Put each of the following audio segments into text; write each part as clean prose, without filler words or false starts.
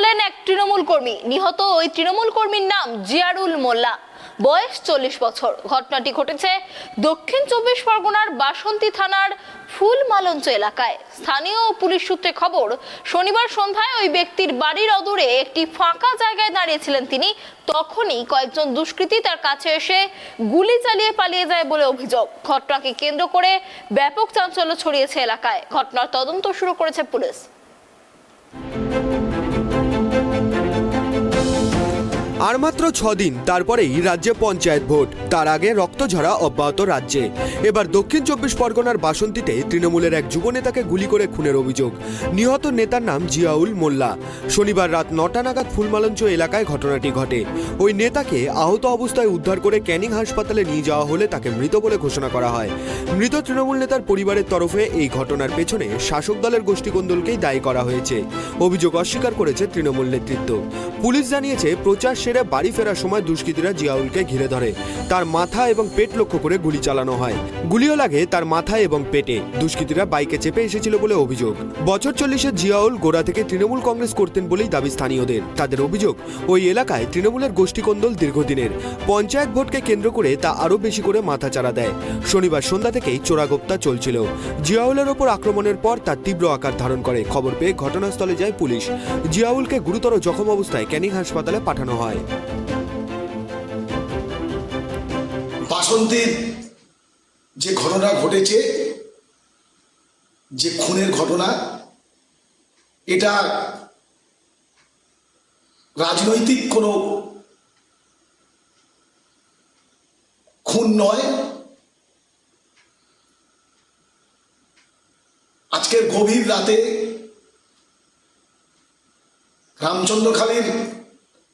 হলেন এক তৃণমূল কর্মী। নিহত ওই তৃণমূল কর্মীর নাম জিয়ারুল মোল্লা, বয়স 40 বছর। ঘটনাটি ঘটেছে দক্ষিণ 24 পরগনার বাসন্তী থানার ফুলমালঞ্চ এলাকায়। স্থানীয় পুলিশ সূত্রে খবর, শনিবার সন্ধ্যায় ওই ব্যক্তির বাড়ির অদূরে একটি ফাঁকা জায়গায় দাঁড়িয়েছিলেন তিনি। তখনই কয়েকজন দুষ্কৃতী তার কাছে এসে গুলি চালিয়ে পালিয়ে যায় বলে অভিযোগ। ঘটনাকে কেন্দ্র করে ব্যাপক চাঞ্চল্য ছড়িয়েছে এলাকায়। ঘটনার তদন্ত শুরু করেছে পুলিশ। আর মাত্র 6 দিন, তারপরেই রাজ্যে পঞ্চায়েত ভোট। তার আগে রক্তঝরা অব্যাহত রাজ্যে। এবার দক্ষিণ 24 পরগনার বাসন্তীতে তৃণমূলের এক যুব নেতাকে গুলি করে খুনের অভিযোগ। নিহত নেতার নাম জিয়াউল মোল্লা। শনিবার রাত 9টা নাগাদ ফুলমালঞ্চ এলাকায় ঘটনাটি ঘটে। ওই নেতাকে আহত অবস্থায় উদ্ধার করে ক্যানিং হাসপাতালে নিয়ে যাওয়া হলে তাকে মৃত বলে ঘোষণা করা হয়। মৃত তৃণমূল নেতার পরিবারের তরফে এই ঘটনার পেছনে শাসক দলের গোষ্ঠীকোন্দলকেই দায়ী করা হয়েছে। অভিযোগ অস্বীকার করেছে তৃণমূল নেতৃত্ব। পুলিশ জানিয়েছে, প্রচার সেরে বাড়ি ফেরার সময় দুষ্কৃতীরা জিয়াউলকে ঘিরে ধরে। তার মাথা এবং পেট লক্ষ্য করে গুলি চালানো হয়। গুলিও লাগে তার মাথায় এবং পেটে। দুষ্কৃতীরা বাইকে চেপে এসেছিল বলে অভিযোগ। বছর 40-এর জিয়াউল গোড়া থেকে তৃণমূল কংগ্রেস করতেন বলেই দাবি স্থানীয়দের। তাদের অভিযোগ, ওই এলাকায় তৃণমূলের গোষ্ঠীকোন্দল দীর্ঘদিনের। পঞ্চায়েত ভোটকে কেন্দ্র করে তা আরও বেশি করে মাথাচাড়া দেয়। শনিবার সন্ধ্যা থেকেই চোরাগোপ্তা চলছিল। জিয়াউলের ওপর আক্রমণের পর তার তীব্র আকার ধারণ করে। খবর পেয়ে ঘটনাস্থলে যায় পুলিশ। জিয়াউলকে গুরুতর জখম অবস্থায় ক্যানিং হাসপাতালে পাঠানো হয়। বাসন্তীর যে ঘটনা ঘটেছে, যে খুনের ঘটনা, এটা রাজনৈতিক কোনো খুন নয়। আজকের গভীর রাতে রামচন্দ্রখালীর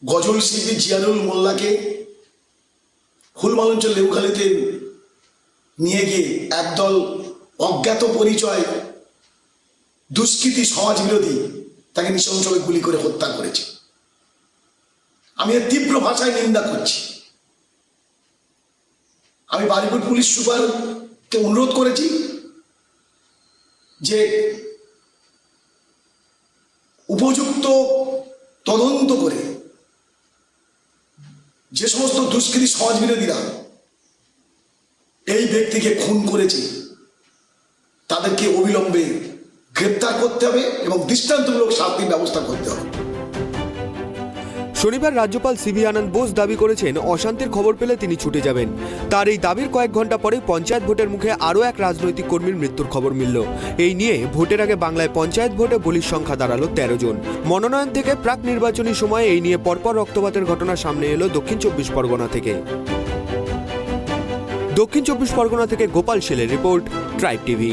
গজল শিল্পী জিয়ারুল মোল্লাকে ফুলমালঞ্চ লেবুখালীতে নিয়ে গিয়ে একদল অজ্ঞাত পরিচয় দুষ্কৃতী সমাজবিরোধী তাকে নৃশংসভাবে গুলি করে হত্যা করেছে। আমি এর তীব্র ভাষায় নিন্দা করছি। আমি বারুইপুর পুলিশ সুপারকে অনুরোধ করেছি যে উপযুক্ত তদন্ত করে যে সমস্ত দুষ্কৃতী সমাজবিরোধীরা এই ব্যক্তিকে খুন করেছে তাদেরকে অবিলম্বে গ্রেপ্তার করতে হবে এবং দৃষ্টান্তমূলক শাস্তির ব্যবস্থা করতে হবে। শনিবার রাজ্যপাল সিভি আনন্দ বোস দাবি করেছেন, অশান্তির খবর পেলে তিনি ছুটে যাবেন। তার এই দাবির কয়েক ঘন্টা পরে পঞ্চায়েত ভোটের মুখে আরও এক রাজনৈতিক কর্মীর মৃত্যুর খবর মিলল। এই নিয়ে ভোটের আগে বাংলায় পঞ্চায়েত ভোটে বলির সংখ্যা দাঁড়ালো 13 জন। মনোনয়ন থেকে প্রাক নির্বাচনী সময়ে এই নিয়ে পরপর রক্তপাতের ঘটনা সামনে এলো দক্ষিণ 24 পরগনা থেকে। দক্ষিণ 24 পরগনা থেকে গোপাল শেলের রিপোর্ট, ট্রাইব টিভি।